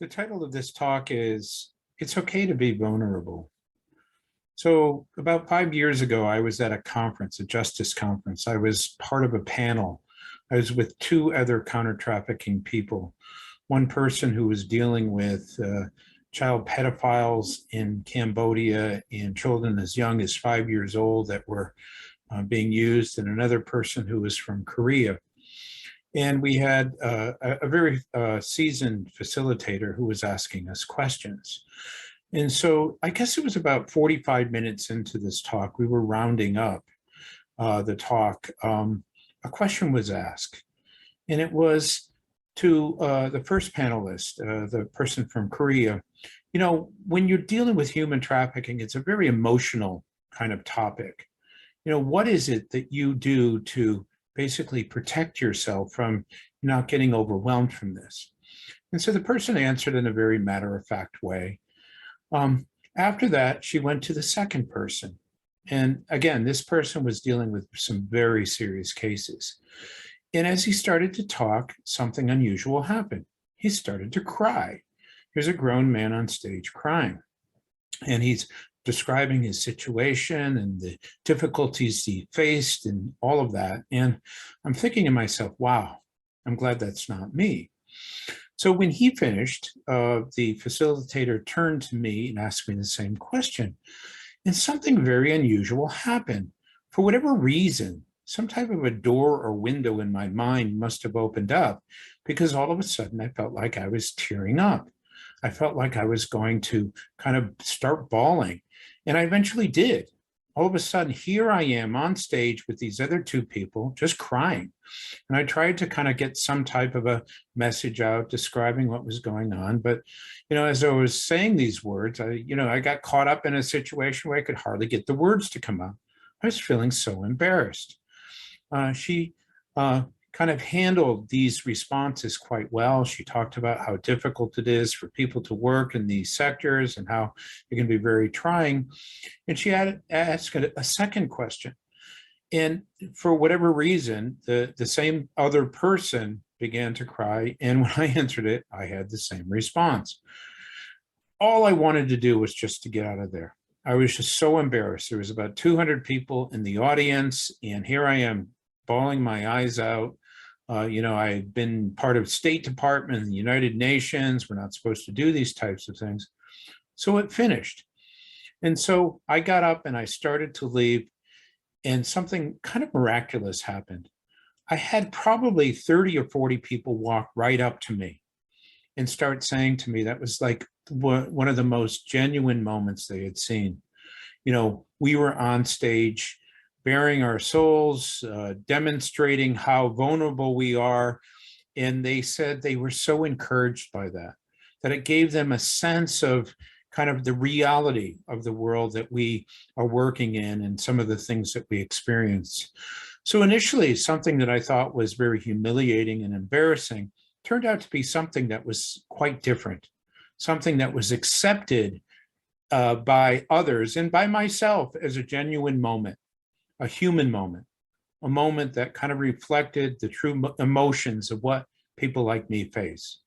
The title of this talk is It's Okay to Be Vulnerable. So about 5 years ago, I was at a conference, a justice conference. I was part of a panel. I was with two other counter-trafficking people. One person who was dealing with child pedophiles in Cambodia and children as young as 5 years old that were being used, and another person who was from Korea. And we had a very seasoned facilitator who was asking us questions. And so I guess it was about 45 minutes into this talk, we were rounding up the talk. A question was asked, and it was to the first panelist, the person from Korea. You know, when you're dealing with human trafficking, it's a very emotional kind of topic. You know, what is it that you do to basically protect yourself from not getting overwhelmed from this? And so the person answered in a very matter-of-fact way. After that, she went to the second person. And again, this person was dealing with some very serious cases. And as he started to talk, something unusual happened. He started to cry. Here's a grown man on stage crying. And he's describing his situation and the difficulties he faced and all of that. And I'm thinking to myself, wow, I'm glad that's not me. So when he finished, the facilitator turned to me and asked me the same question. And something very unusual happened. For whatever reason, some type of a door or window in my mind must have opened up, because all of a sudden I felt like I was tearing up. I felt like I was going to kind of start bawling. And I eventually did. All of a sudden, here I am on stage with these other two people just crying. And I tried to kind of get some type of a message out describing what was going on. But, you know, as I was saying these words, I got caught up in a situation where I could hardly get the words to come out. I was feeling so embarrassed. She kind of handled these responses quite well. She talked about how difficult it is for people to work in these sectors and how it can be very trying. And she had asked a second question. And for whatever reason, the same other person began to cry. And when I answered it, I had the same response. All I wanted to do was just to get out of there. I was just so embarrassed. There was about 200 people in the audience, and here I am bawling my eyes out. I had been part of State Department and the United Nations. We're not supposed to do these types of things. So it finished. And so I got up and I started to leave, and something kind of miraculous happened. I had probably 30 or 40 people walk right up to me and start saying to me, that was like one of the most genuine moments they had seen. You know, we were on stage bearing our souls, demonstrating how vulnerable we are. And they said they were so encouraged by that, that it gave them a sense of kind of the reality of the world that we are working in and some of the things that we experience. So initially, something that I thought was very humiliating and embarrassing turned out to be something that was quite different, something that was accepted by others and by myself as a genuine moment. A human moment, a moment that kind of reflected the true emotions of what people like me face.